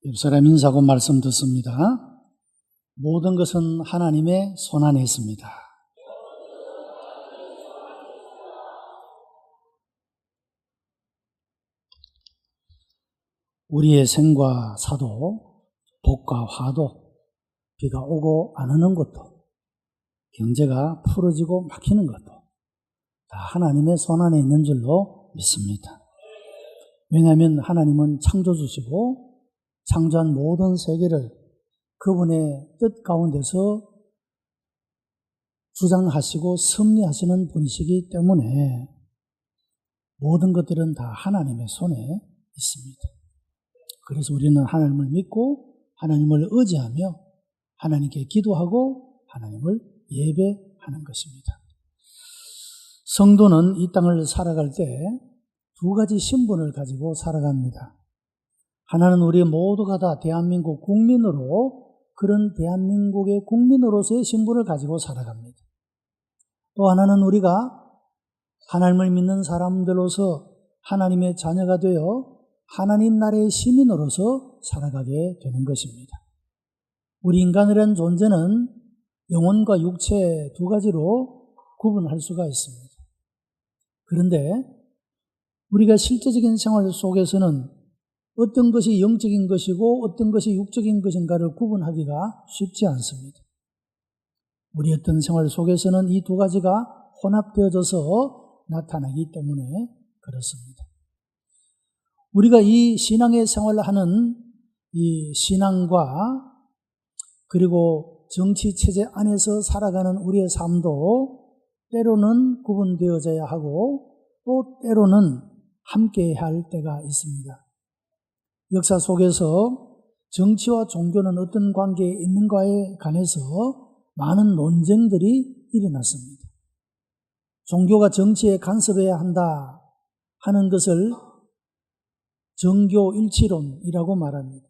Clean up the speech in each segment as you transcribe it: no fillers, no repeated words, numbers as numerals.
옆 사람 인사하고 말씀 듣습니다. 모든 것은 하나님의 손안에 있습니다. 우리의 생과 사도, 복과 화도, 비가 오고 안 오는 것도, 경제가 풀어지고 막히는 것도 다 하나님의 손안에 있는 줄로 믿습니다. 왜냐하면 하나님은 창조주시고 창조한 모든 세계를 그분의 뜻 가운데서 주장하시고 섭리하시는 분이시기 때문에 모든 것들은 다 하나님의 손에 있습니다. 그래서 우리는 하나님을 믿고 하나님을 의지하며 하나님께 기도하고 하나님을 예배하는 것입니다. 성도는 이 땅을 살아갈 때 두 가지 신분을 가지고 살아갑니다. 하나는 우리 모두가 다 대한민국 국민으로 그런 대한민국의 국민으로서의 신분을 가지고 살아갑니다. 또 하나는 우리가 하나님을 믿는 사람들로서 하나님의 자녀가 되어 하나님 나라의 시민으로서 살아가게 되는 것입니다. 우리 인간이라는 존재는 영혼과 육체 두 가지로 구분할 수가 있습니다. 그런데 우리가 실제적인 생활 속에서는 어떤 것이 영적인 것이고 어떤 것이 육적인 것인가를 구분하기가 쉽지 않습니다. 우리 어떤 생활 속에서는 이 두 가지가 혼합되어져서 나타나기 때문에 그렇습니다. 우리가 이 신앙의 생활을 하는 이 신앙과 그리고 정치 체제 안에서 살아가는 우리의 삶도 때로는 구분되어져야 하고 또 때로는 함께해야 할 때가 있습니다. 역사 속에서 정치와 종교는 어떤 관계에 있는가에 관해서 많은 논쟁들이 일어났습니다. 종교가 정치에 간섭해야 한다 하는 것을 정교일치론이라고 말합니다.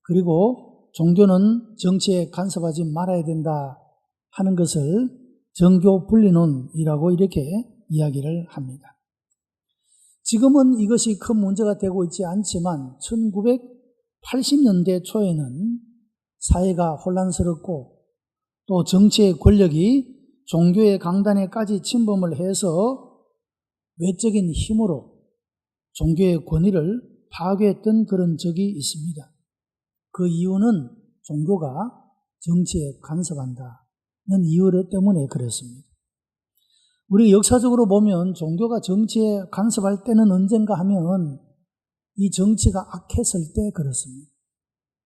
그리고 종교는 정치에 간섭하지 말아야 된다 하는 것을 정교분리론이라고 이렇게 이야기를 합니다. 지금은 이것이 큰 문제가 되고 있지 않지만 1980년대 초에는 사회가 혼란스럽고 또 정치의 권력이 종교의 강단에까지 침범을 해서 외적인 힘으로 종교의 권위를 파괴했던 그런 적이 있습니다. 그 이유는 종교가 정치에 간섭한다는 이유 때문에 그랬습니다. 우리가 역사적으로 보면 종교가 정치에 간섭할 때는 언젠가 하면 이 정치가 악했을 때 그렇습니다.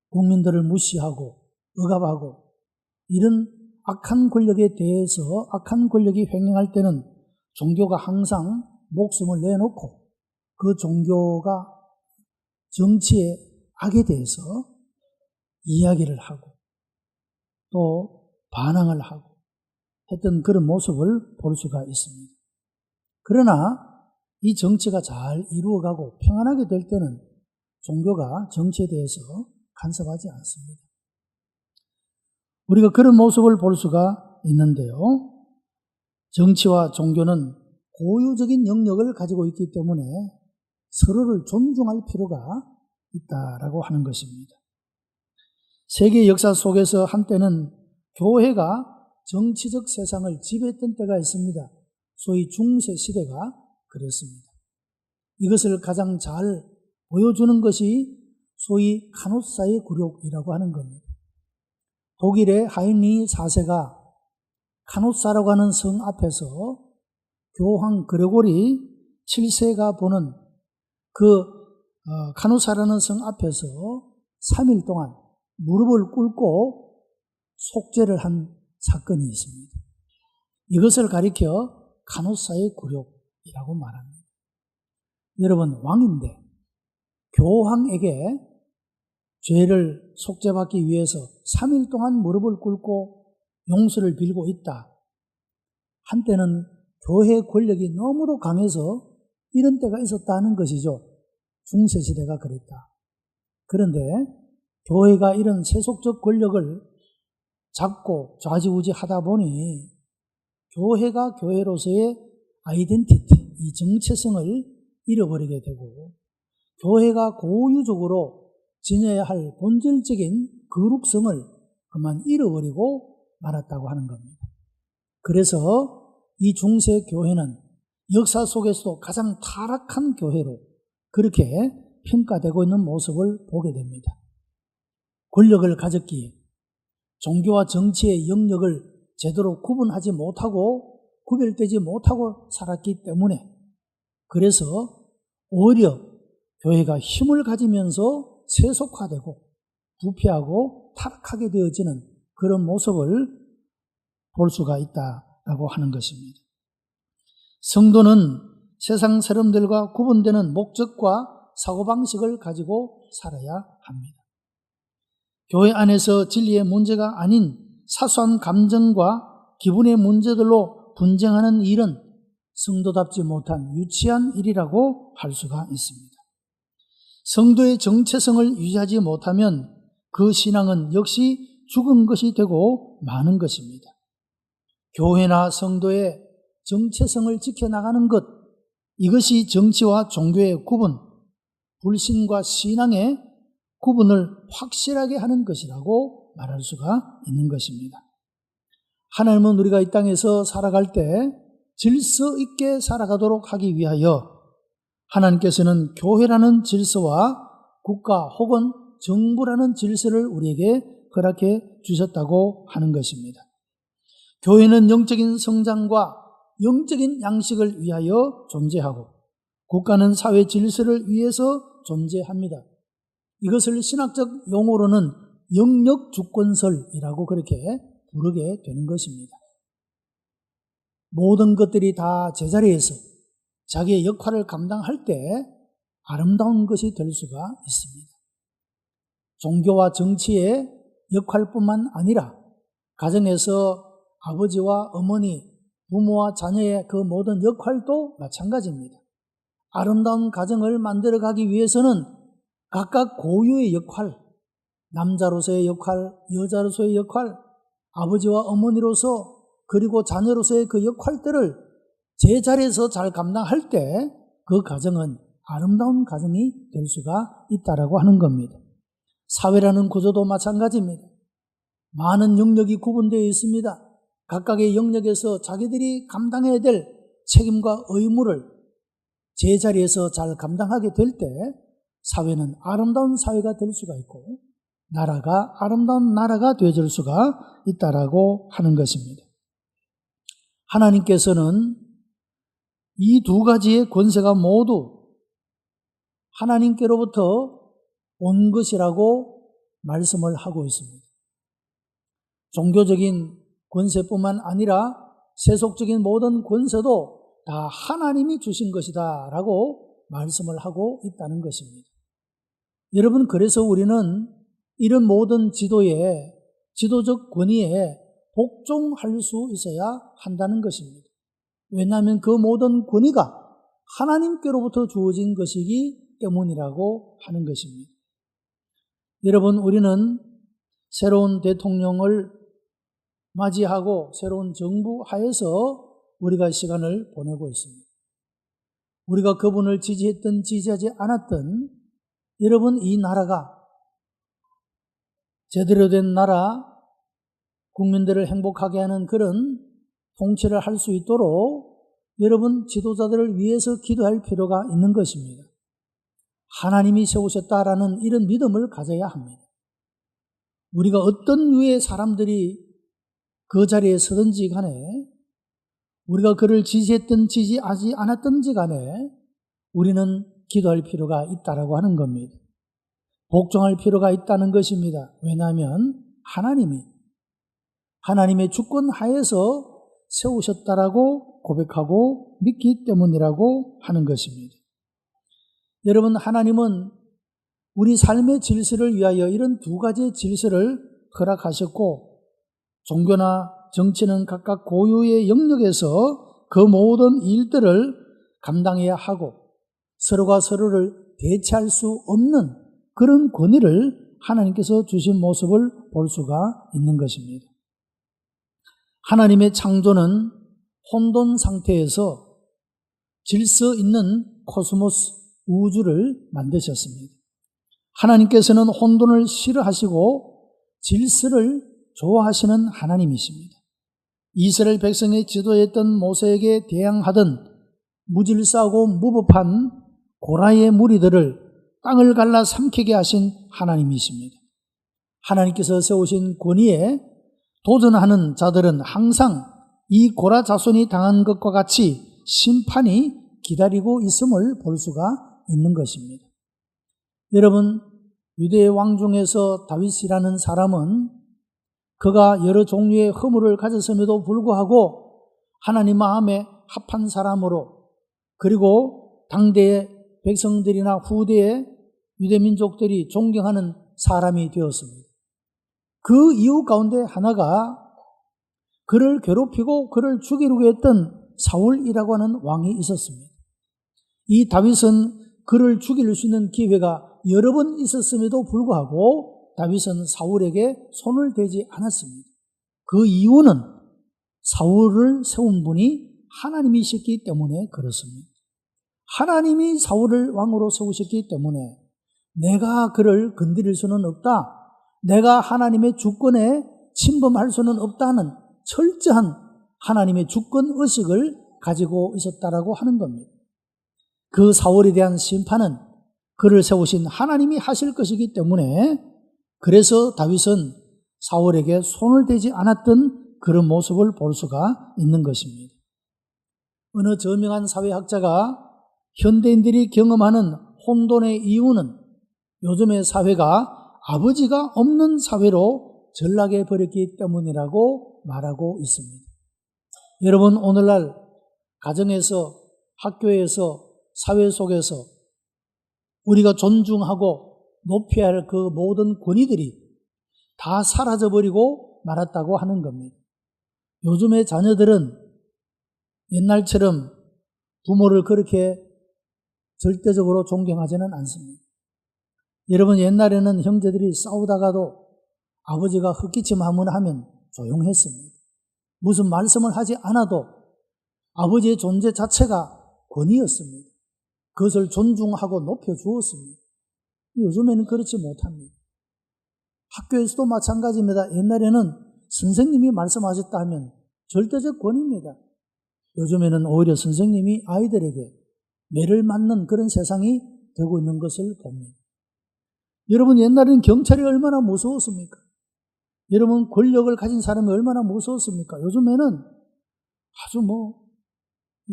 국민들을 무시하고 억압하고 이런 악한 권력에 대해서 악한 권력이 횡행할 때는 종교가 항상 목숨을 내놓고 그 종교가 정치의 악에 대해서 이야기를 하고 또 반항을 하고 했던 그런 모습을 볼 수가 있습니다. 그러나 이 정치가 잘 이루어가고 평안하게 될 때는 종교가 정치에 대해서 간섭하지 않습니다. 우리가 그런 모습을 볼 수가 있는데요. 정치와 종교는 고유적인 영역을 가지고 있기 때문에 서로를 존중할 필요가 있다라고 하는 것입니다. 세계 역사 속에서 한때는 교회가 정치적 세상을 지배했던 때가 있습니다. 소위 중세 시대가 그랬습니다. 이것을 가장 잘 보여주는 것이 소위 카노사의 굴욕이라고 하는 겁니다. 독일의 하인리 4세가 카노사라고 하는 성 앞에서 교황 그레고리 7세가 보는 그 카노사라는 성 앞에서 3일 동안 무릎을 꿇고 속죄를 한 사건이 있습니다. 이것을 가리켜 카노사의 굴욕이라고 말합니다. 여러분, 왕인데 교황에게 죄를 속죄받기 위해서 3일 동안 무릎을 꿇고 용서를 빌고 있다. 한때는 교회 권력이 너무도 강해서 이런 때가 있었다는 것이죠. 중세시대가 그랬다. 그런데 교회가 이런 세속적 권력을 잡고 좌지우지 하다 보니 교회가 교회로서의 아이덴티티, 이 정체성을 잃어버리게 되고 교회가 고유적으로 지녀야 할 본질적인 거룩성을 그만 잃어버리고 말았다고 하는 겁니다. 그래서 이 중세 교회는 역사 속에서도 가장 타락한 교회로 그렇게 평가되고 있는 모습을 보게 됩니다. 권력을 가졌기에 종교와 정치의 영역을 제대로 구분하지 못하고 구별되지 못하고 살았기 때문에 그래서 오히려 교회가 힘을 가지면서 세속화되고 부패하고 타락하게 되어지는 그런 모습을 볼 수가 있다고 하는 것입니다. 성도는 세상 사람들과 구분되는 목적과 사고방식을 가지고 살아야 합니다. 교회 안에서 진리의 문제가 아닌 사소한 감정과 기분의 문제들로 분쟁하는 일은 성도답지 못한 유치한 일이라고 할 수가 있습니다. 성도의 정체성을 유지하지 못하면 그 신앙은 역시 죽은 것이 되고 마는 것입니다. 교회나 성도의 정체성을 지켜나가는 것, 이것이 정치와 종교의 구분, 불신과 신앙의 구분을 확실하게 하는 것이라고 말할 수가 있는 것입니다. 하나님은 우리가 이 땅에서 살아갈 때 질서 있게 살아가도록 하기 위하여 하나님께서는 교회라는 질서와 국가 혹은 정부라는 질서를 우리에게 허락해 주셨다고 하는 것입니다. 교회는 영적인 성장과 영적인 양식을 위하여 존재하고 국가는 사회 질서를 위해서 존재합니다. 이것을 신학적 용어로는 영역 주권설이라고 그렇게 부르게 되는 것입니다. 모든 것들이 다 제자리에서 자기의 역할을 감당할 때 아름다운 것이 될 수가 있습니다. 종교와 정치의 역할뿐만 아니라 가정에서 아버지와 어머니, 부모와 자녀의 그 모든 역할도 마찬가지입니다. 아름다운 가정을 만들어가기 위해서는 각각 고유의 역할, 남자로서의 역할, 여자로서의 역할, 아버지와 어머니로서 그리고 자녀로서의 그 역할들을 제자리에서 잘 감당할 때 그 가정은 아름다운 가정이 될 수가 있다라고 하는 겁니다. 사회라는 구조도 마찬가지입니다. 많은 영역이 구분되어 있습니다. 각각의 영역에서 자기들이 감당해야 될 책임과 의무를 제자리에서 잘 감당하게 될 때 사회는 아름다운 사회가 될 수가 있고 나라가 아름다운 나라가 되어질 수가 있다라고 하는 것입니다. 하나님께서는 이 두 가지의 권세가 모두 하나님께로부터 온 것이라고 말씀을 하고 있습니다. 종교적인 권세뿐만 아니라 세속적인 모든 권세도 다 하나님이 주신 것이다 라고 말씀을 하고 있다는 것입니다. 여러분, 그래서 우리는 이런 모든 지도적 권위에 복종할 수 있어야 한다는 것입니다. 왜냐하면 그 모든 권위가 하나님께로부터 주어진 것이기 때문이라고 하는 것입니다. 여러분, 우리는 새로운 대통령을 맞이하고 새로운 정부 하에서 우리가 시간을 보내고 있습니다. 우리가 그분을 지지했든 지지하지 않았든 여러분, 이 나라가 제대로 된 나라, 국민들을 행복하게 하는 그런 통치를 할 수 있도록 여러분 지도자들을 위해서 기도할 필요가 있는 것입니다. 하나님이 세우셨다라는 이런 믿음을 가져야 합니다. 우리가 어떤 류의 사람들이 그 자리에 서든지 간에 우리가 그를 지지했든 지지하지 않았든지 간에 우리는 기도할 필요가 있다라고 하는 겁니다. 복종할 필요가 있다는 것입니다. 왜냐하면 하나님의 주권 하에서 세우셨다라고 고백하고 믿기 때문이라고 하는 것입니다. 여러분, 하나님은 우리 삶의 질서를 위하여 이런 두 가지의 질서를 허락하셨고 종교나 정치는 각각 고유의 영역에서 그 모든 일들을 감당해야 하고 서로가 서로를 대체할 수 없는 그런 권위를 하나님께서 주신 모습을 볼 수가 있는 것입니다. 하나님의 창조는 혼돈 상태에서 질서 있는 코스모스 우주를 만드셨습니다. 하나님께서는 혼돈을 싫어하시고 질서를 좋아하시는 하나님이십니다. 이스라엘 백성의 지도했던 모세에게 대항하던 무질서하고 무법한 고라의 무리들을 땅을 갈라 삼키게 하신 하나님이십니다. 하나님께서 세우신 권위에 도전하는 자들은 항상 이 고라 자손이 당한 것과 같이 심판이 기다리고 있음을 볼 수가 있는 것입니다. 여러분, 유대의 왕 중에서 다윗이라는 사람은 그가 여러 종류의 허물을 가졌음에도 불구하고 하나님 마음에 합한 사람으로, 그리고 당대의 백성들이나 후대의 유대민족들이 존경하는 사람이 되었습니다. 그 이유 가운데 하나가 그를 괴롭히고 그를 죽이려고 했던 사울이라고 하는 왕이 있었습니다. 이 다윗은 그를 죽일 수 있는 기회가 여러 번 있었음에도 불구하고 다윗은 사울에게 손을 대지 않았습니다. 그 이유는 사울을 세운 분이 하나님이셨기 때문에 그렇습니다. 하나님이 사울을 왕으로 세우셨기 때문에 내가 그를 건드릴 수는 없다, 내가 하나님의 주권에 침범할 수는 없다는 철저한 하나님의 주권의식을 가지고 있었다라고 하는 겁니다. 그 사울에 대한 심판은 그를 세우신 하나님이 하실 것이기 때문에, 그래서 다윗은 사울에게 손을 대지 않았던 그런 모습을 볼 수가 있는 것입니다. 어느 저명한 사회학자가 현대인들이 경험하는 혼돈의 이유는 요즘의 사회가 아버지가 없는 사회로 전락해 버렸기 때문이라고 말하고 있습니다. 여러분, 오늘날 가정에서, 학교에서, 사회 속에서 우리가 존중하고 높여야 할 그 모든 권위들이 다 사라져버리고 말았다고 하는 겁니다. 요즘의 자녀들은 옛날처럼 부모를 그렇게 절대적으로 존경하지는 않습니다. 여러분, 옛날에는 형제들이 싸우다가도 아버지가 헛기침 한번 하면 조용했습니다. 무슨 말씀을 하지 않아도 아버지의 존재 자체가 권위였습니다. 그것을 존중하고 높여주었습니다. 요즘에는 그렇지 못합니다. 학교에서도 마찬가지입니다. 옛날에는 선생님이 말씀하셨다 하면 절대적 권위입니다. 요즘에는 오히려 선생님이 아이들에게 매를 맞는 그런 세상이 되고 있는 것을 봅니다. 여러분, 옛날에는 경찰이 얼마나 무서웠습니까? 여러분, 권력을 가진 사람이 얼마나 무서웠습니까? 요즘에는 아주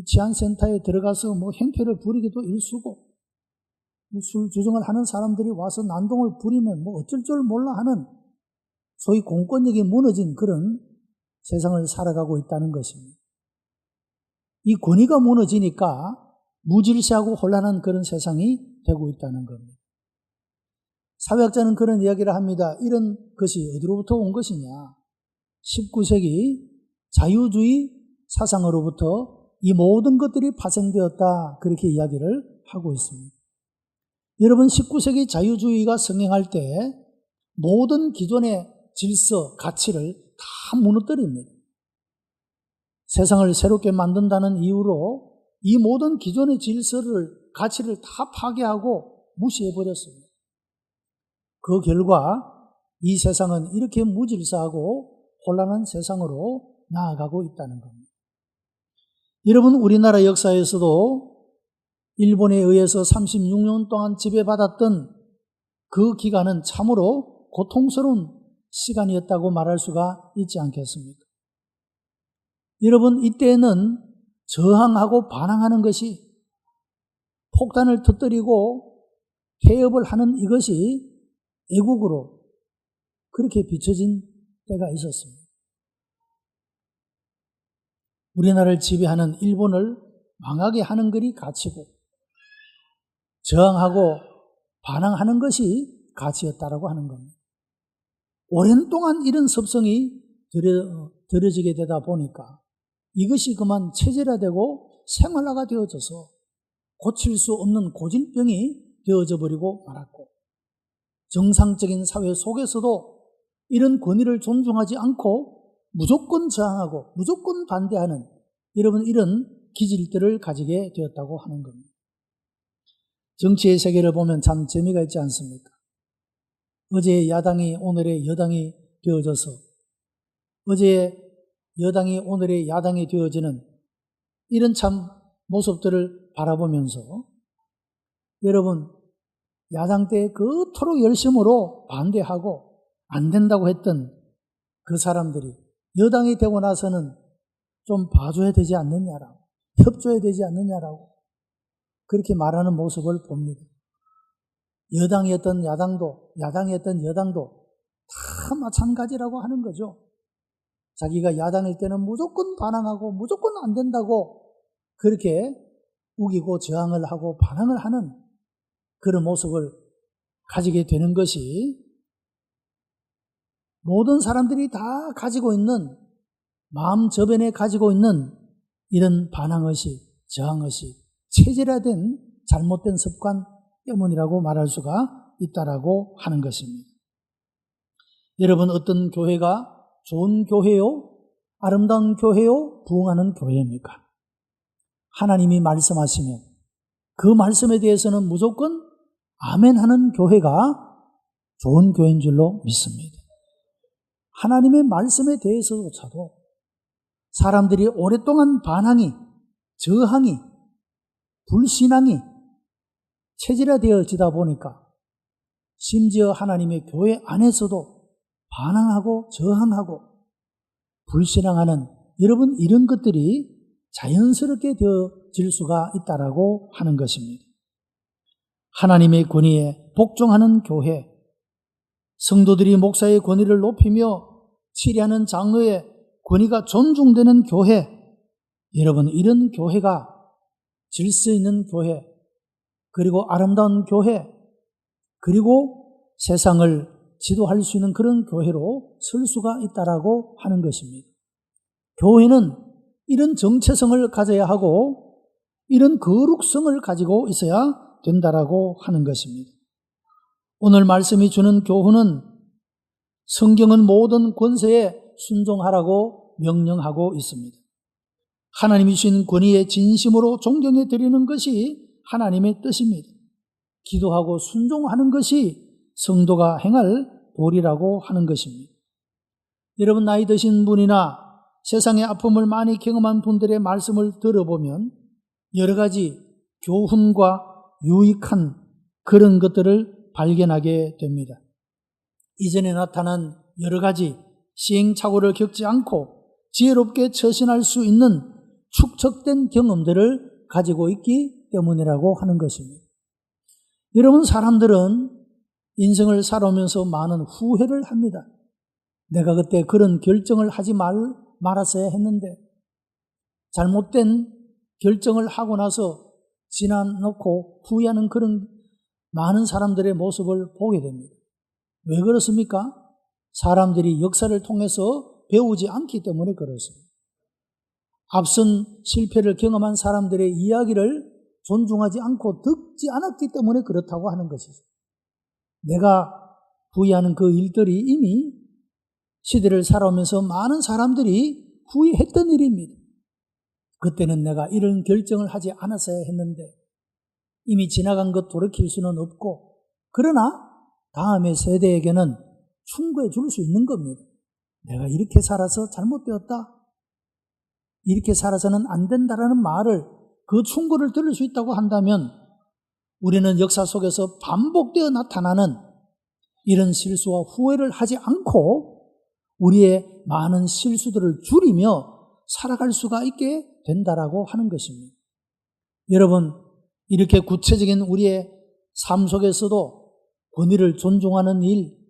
치안센터에 들어가서 행패를 부리기도 일쑤고, 술 주정을 하는 사람들이 와서 난동을 부리면 어쩔 줄 몰라 하는 소위 공권력이 무너진 그런 세상을 살아가고 있다는 것입니다. 이 권위가 무너지니까 무질서하고 혼란한 그런 세상이 되고 있다는 겁니다. 사회학자는 그런 이야기를 합니다. 이런 것이 어디로부터 온 것이냐? 19세기 자유주의 사상으로부터 이 모든 것들이 파생되었다, 그렇게 이야기를 하고 있습니다. 여러분, 19세기 자유주의가 성행할 때 모든 기존의 질서, 가치를 다 무너뜨립니다. 세상을 새롭게 만든다는 이유로 이 모든 기존의 질서를, 가치를 다 파괴하고 무시해버렸습니다. 그 결과 이 세상은 이렇게 무질서하고 혼란한 세상으로 나아가고 있다는 겁니다. 여러분, 우리나라 역사에서도 일본에 의해서 36년 동안 지배받았던 그 기간은 참으로 고통스러운 시간이었다고 말할 수가 있지 않겠습니까? 여러분, 이때는 저항하고 반항하는 것이, 폭탄을 터뜨리고 태엽을 하는 이것이 애국으로 그렇게 비춰진 때가 있었습니다. 우리나라를 지배하는 일본을 망하게 하는 것이 가치고, 저항하고 반항하는 것이 가치였다라고 하는 겁니다. 오랜 동안 이런 습성이 들여지게 되다 보니까 이것이 그만 체질화되고 생활화가 되어져서 고칠 수 없는 고질병이 되어져 버리고 말았고, 정상적인 사회 속에서도 이런 권위를 존중하지 않고 무조건 저항하고 무조건 반대하는 여러분, 이런 기질들을 가지게 되었다고 하는 겁니다. 정치의 세계를 보면 참 재미가 있지 않습니까? 어제의 야당이 오늘의 여당이 되어져서 어제의 여당이 오늘의 야당이 되어지는 이런 참 모습들을 바라보면서 여러분 야당 때 그토록 열심으로 반대하고 안 된다고 했던 그 사람들이 여당이 되고 나서는 좀 봐줘야 되지 않느냐라고, 협조해야 되지 않느냐라고 그렇게 말하는 모습을 봅니다. 여당이었던 야당도, 야당이었던 여당도 다 마찬가지라고 하는 거죠. 자기가 야당일 때는 무조건 반항하고 무조건 안 된다고 그렇게 우기고 저항을 하고 반항을 하는 그런 모습을 가지게 되는 것이 모든 사람들이 다 가지고 있는 마음 저변에 가지고 있는 이런 반항의식, 저항의식, 체질화된 잘못된 습관 때문이라고 말할 수가 있다라고 하는 것입니다. 여러분 어떤 교회가 좋은 교회요? 아름다운 교회요? 부흥하는 교회입니까? 하나님이 말씀하시면 그 말씀에 대해서는 무조건 아멘하는 교회가 좋은 교회인 줄로 믿습니다. 하나님의 말씀에 대해서조차도 사람들이 오랫동안 반항이, 저항이, 불신앙이 체질화되어지다 보니까 심지어 하나님의 교회 안에서도 반항하고 저항하고 불신앙하는 여러분 이런 것들이 자연스럽게 되어질 수가 있다라고 하는 것입니다. 하나님의 권위에 복종하는 교회, 성도들이 목사의 권위를 높이며 치리하는 장로의 권위가 존중되는 교회, 여러분 이런 교회가 질서 있는 교회, 그리고 아름다운 교회, 그리고 세상을 지도할 수 있는 그런 교회로 설 수가 있다라고 하는 것입니다. 교회는 이런 정체성을 가져야 하고 이런 거룩성을 가지고 있어야 된다라고 하는 것입니다. 오늘 말씀이 주는 교훈은 성경은 모든 권세에 순종하라고 명령하고 있습니다. 하나님이 주신 권위에 진심으로 존경해 드리는 것이 하나님의 뜻입니다. 기도하고 순종하는 것이 성도가 행할 도리라고 하는 것입니다. 여러분 나이 드신 분이나 세상의 아픔을 많이 경험한 분들의 말씀을 들어보면 여러 가지 교훈과 유익한 그런 것들을 발견하게 됩니다. 이전에 나타난 여러 가지 시행착오를 겪지 않고 지혜롭게 처신할 수 있는 축적된 경험들을 가지고 있기 때문이라고 하는 것입니다. 여러분 사람들은 인생을 살아오면서 많은 후회를 합니다. 내가 그때 그런 결정을 하지 말았어야 했는데 잘못된 결정을 하고 나서 지나놓고 후회하는 그런 많은 사람들의 모습을 보게 됩니다. 왜 그렇습니까? 사람들이 역사를 통해서 배우지 않기 때문에 그렇습니다. 앞선 실패를 경험한 사람들의 이야기를 존중하지 않고 듣지 않았기 때문에 그렇다고 하는 것이죠. 내가 후회하는 그 일들이 이미 시대를 살아오면서 많은 사람들이 후회했던 일입니다. 그때는 내가 이런 결정을 하지 않았어야 했는데 이미 지나간 것 돌이킬 수는 없고 그러나 다음의 세대에게는 충고해 줄 수 있는 겁니다. 내가 이렇게 살아서 잘못되었다. 이렇게 살아서는 안 된다라는 말을 그 충고를 들을 수 있다고 한다면 우리는 역사 속에서 반복되어 나타나는 이런 실수와 후회를 하지 않고 우리의 많은 실수들을 줄이며 살아갈 수가 있게 된다라고 하는 것입니다. 여러분 이렇게 구체적인 우리의 삶 속에서도 권위를 존중하는 일,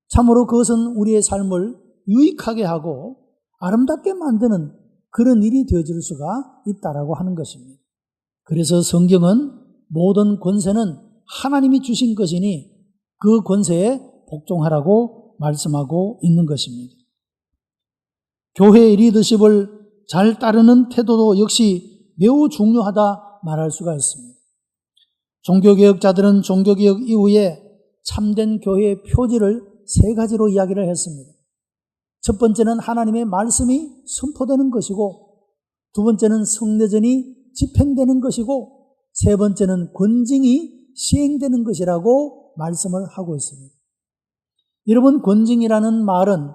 참으로 그것은 우리의 삶을 유익하게 하고 아름답게 만드는 그런 일이 되어질 수가 있다라고 하는 것입니다. 그래서 성경은 모든 권세는 하나님이 주신 것이니 그 권세에 복종하라고 말씀하고 있는 것입니다. 교회의 리더십을 잘 따르는 태도도 역시 매우 중요하다 말할 수가 있습니다. 종교개혁자들은 종교개혁 이후에 참된 교회의 표지를 세 가지로 이야기를 했습니다. 첫 번째는 하나님의 말씀이 선포되는 것이고, 두 번째는 성례전이 집행되는 것이고, 세 번째는 권징이 시행되는 것이라고 말씀을 하고 있습니다. 여러분, 권징이라는 말은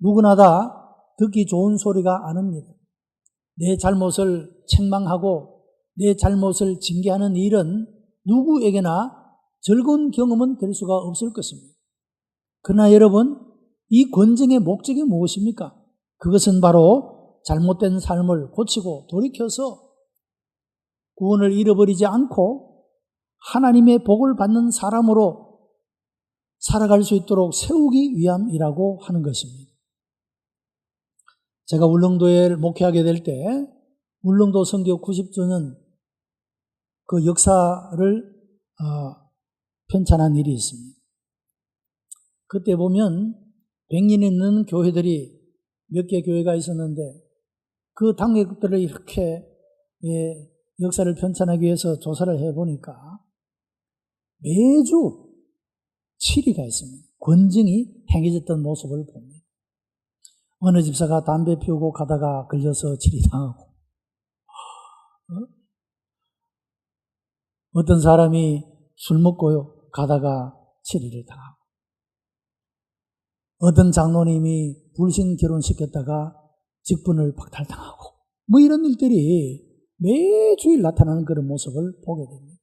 누구나 다 듣기 좋은 소리가 아닙니다. 내 잘못을 책망하고 내 잘못을 징계하는 일은 누구에게나 즐거운 경험은 될 수가 없을 것입니다. 그러나 여러분, 이 권징의 목적이 무엇입니까? 그것은 바로 잘못된 삶을 고치고 돌이켜서 구원을 잃어버리지 않고 하나님의 복을 받는 사람으로 살아갈 수 있도록 세우기 위함이라고 하는 것입니다. 제가 울릉도에 목회하게 될 때 울릉도 선교 90주년 그 역사를 편찬한 일이 있습니다. 그때 보면 100년 있는 교회들이 몇 개 교회가 있었는데 그 당회들을 이렇게 역사를 편찬하기 위해서 조사를 해보니까 매주 7위가 있습니다. 권징이 행해졌던 모습을 봅니다. 어느 집사가 담배 피우고 가다가 걸려서 질의당하고 어떤 사람이 술 먹고요 가다가 질의를 당하고 어떤 장로님이 불신 결혼시켰다가 직분을 박탈당하고 뭐 이런 일들이 매주일 나타나는 그런 모습을 보게 됩니다.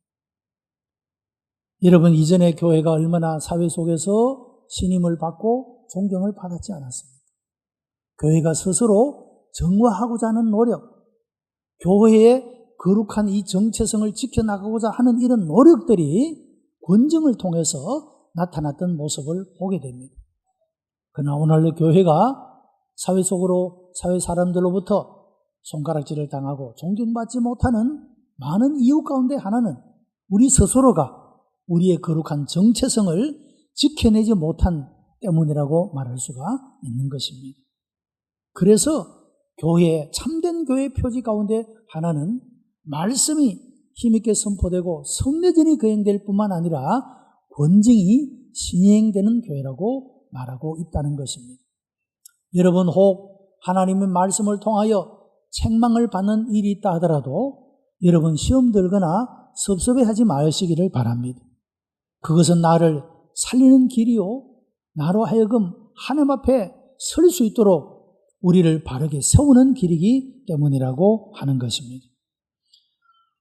여러분, 이전에 교회가 얼마나 사회 속에서 신임을 받고 존경을 받았지 않았습니까? 교회가 스스로 정화하고자 하는 노력, 교회의 거룩한 이 정체성을 지켜나가고자 하는 이런 노력들이 권징을 통해서 나타났던 모습을 보게 됩니다. 그러나 오늘날 교회가 사회 속으로 사회 사람들로부터 손가락질을 당하고 존경받지 못하는 많은 이유 가운데 하나는 우리 스스로가 우리의 거룩한 정체성을 지켜내지 못한 때문이라고 말할 수가 있는 것입니다. 그래서 참된 교회의 표지 가운데 하나는 말씀이 힘있게 선포되고 성례전이 거행될 뿐만 아니라 권징이 시행되는 교회라고 말하고 있다는 것입니다. 여러분, 혹 하나님의 말씀을 통하여 책망을 받는 일이 있다 하더라도 여러분 시험 들거나 섭섭해하지 마시기를 바랍니다. 그것은 나를 살리는 길이요 나로 하여금 하나님 앞에 설 수 있도록 우리를 바르게 세우는 길이기 때문이라고 하는 것입니다.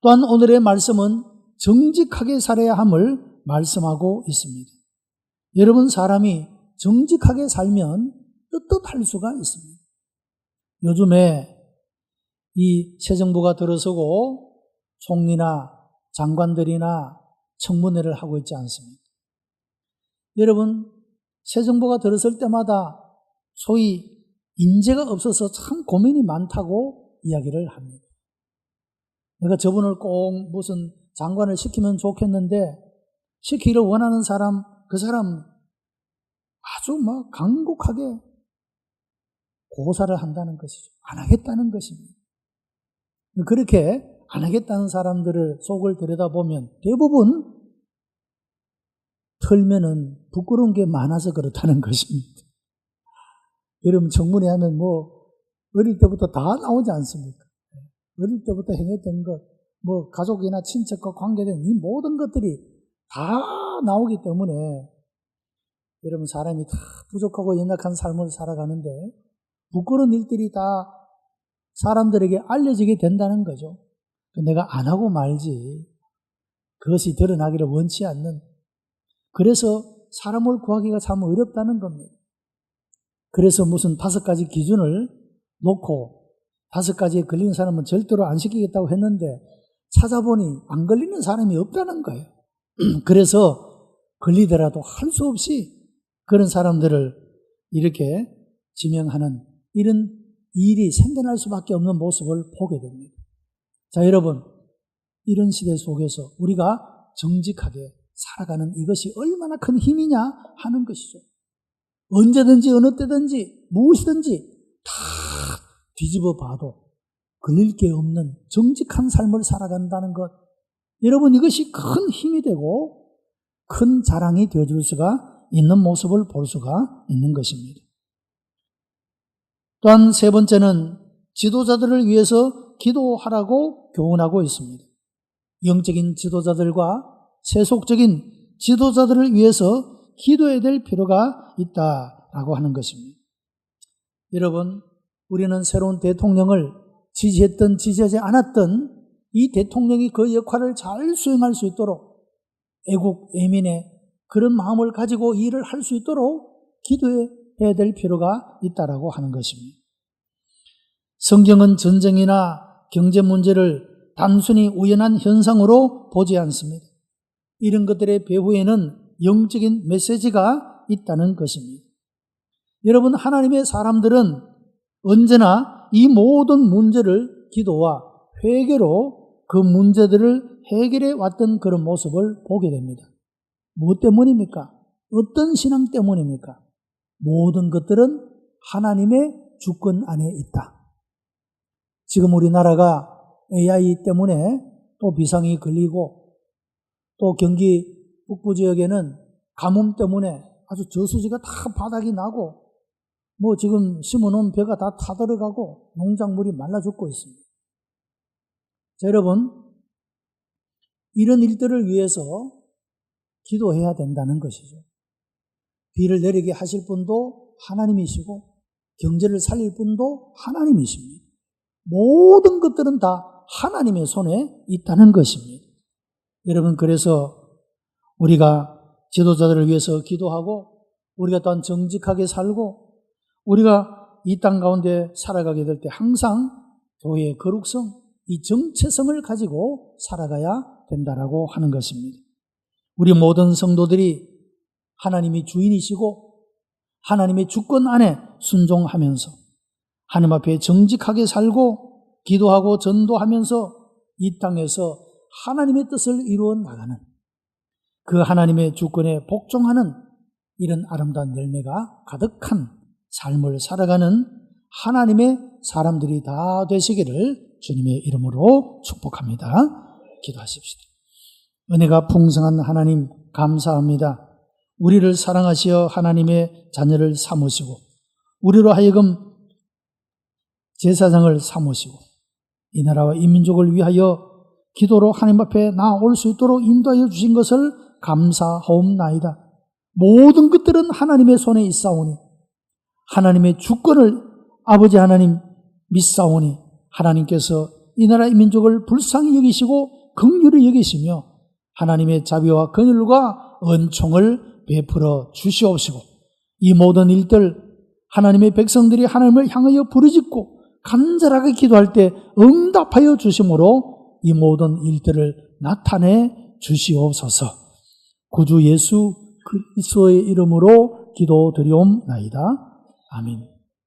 또한 오늘의 말씀은 정직하게 살아야 함을 말씀하고 있습니다. 여러분, 사람이 정직하게 살면 떳떳할 수가 있습니다. 요즘에 이 새 정부가 들어서고 총리나 장관들이나 청문회를 하고 있지 않습니까? 여러분, 새 정부가 들어설 때마다 소위 인재가 없어서 참 고민이 많다고 이야기를 합니다. 내가 저분을 꼭 무슨 장관을 시키면 좋겠는데 시키기를 원하는 사람, 그 사람 아주 막 강곡하게 고사를 한다는 것이죠. 안 하겠다는 것입니다. 그렇게 안 하겠다는 사람들을 속을 들여다보면 대부분 털면은 부끄러운 게 많아서 그렇다는 것입니다. 여러분, 청문회 하면 어릴 때부터 다 나오지 않습니까? 어릴 때부터 행했던 것, 가족이나 친척과 관계된 이 모든 것들이 다 나오기 때문에 여러분, 사람이 다 부족하고 연약한 삶을 살아가는데 부끄러운 일들이 다 사람들에게 알려지게 된다는 거죠. 내가 안 하고 말지. 그것이 드러나기를 원치 않는. 그래서 사람을 구하기가 참 어렵다는 겁니다. 그래서 무슨 5가지 기준을 놓고 5가지에 걸리는 사람은 절대로 안 시키겠다고 했는데 찾아보니 안 걸리는 사람이 없다는 거예요. 그래서 걸리더라도 할 수 없이 그런 사람들을 이렇게 지명하는 이런 일이 생겨날 수밖에 없는 모습을 보게 됩니다. 자, 여러분, 이런 시대 속에서 우리가 정직하게 살아가는 이것이 얼마나 큰 힘이냐 하는 것이죠. 언제든지 어느 때든지 무엇이든지 다 뒤집어 봐도 걸릴 게 없는 정직한 삶을 살아간다는 것, 여러분, 이것이 큰 힘이 되고 큰 자랑이 되어줄 수가 있는 모습을 볼 수가 있는 것입니다. 또한 세 번째는 지도자들을 위해서 기도하라고 교훈하고 있습니다. 영적인 지도자들과 세속적인 지도자들을 위해서 기도해야 될 필요가 있다라고 하는 것입니다. 여러분, 우리는 새로운 대통령을 지지했던 지지하지 않았던 이 대통령이 그 역할을 잘 수행할 수 있도록 애국, 애민의 그런 마음을 가지고 일을 할 수 있도록 기도해야 될 필요가 있다라고 하는 것입니다. 성경은 전쟁이나 경제 문제를 단순히 우연한 현상으로 보지 않습니다. 이런 것들의 배후에는 영적인 메시지가 있다는 것입니다. 여러분, 하나님의 사람들은 언제나 이 모든 문제를 기도와 회개로 그 문제들을 해결해 왔던 그런 모습을 보게 됩니다. 무엇 때문입니까? 어떤 신앙 때문입니까? 모든 것들은 하나님의 주권 안에 있다. 지금 우리나라가 AI 때문에 또 비상이 걸리고 또 경기 북부 지역에는 가뭄 때문에 아주 저수지가 다 바닥이 나고 뭐 지금 심어놓은 벼가 다 타들어가고 농작물이 말라 죽고 있습니다. 자, 여러분, 이런 일들을 위해서 기도해야 된다는 것이죠. 비를 내리게 하실 분도 하나님이시고 경제를 살릴 분도 하나님이십니다. 모든 것들은 다 하나님의 손에 있다는 것입니다. 여러분, 그래서 우리가 지도자들을 위해서 기도하고 우리가 또한 정직하게 살고 우리가 이 땅 가운데 살아가게 될 때 항상 교회의 거룩성, 이 정체성을 가지고 살아가야 된다라고 하는 것입니다. 우리 모든 성도들이 하나님이 주인이시고 하나님의 주권 안에 순종하면서 하나님 앞에 정직하게 살고 기도하고 전도하면서 이 땅에서 하나님의 뜻을 이루어 나가는 그 하나님의 주권에 복종하는 이런 아름다운 열매가 가득한 삶을 살아가는 하나님의 사람들이 다 되시기를 주님의 이름으로 축복합니다. 기도하십시다. 은혜가 풍성한 하나님 감사합니다. 우리를 사랑하시어 하나님의 자녀를 삼으시고 우리로 하여금 제사장을 삼으시고 이 나라와 이 민족을 위하여 기도로 하나님 앞에 나아올 수 있도록 인도하여 주신 것을 감사하옵나이다. 모든 것들은 하나님의 손에 있사오니 하나님의 주권을 아버지 하나님 믿사오니 하나님께서 이 나라 이 민족을 불쌍히 여기시고 긍휼히 여기시며 하나님의 자비와 긍휼과 은총을 베풀어 주시옵시고 이 모든 일들 하나님의 백성들이 하나님을 향하여 부르짖고 간절하게 기도할 때 응답하여 주심으로 이 모든 일들을 나타내 주시옵소서. 구주 예수 그리스도의 이름으로 기도드리옵나이다. 아멘.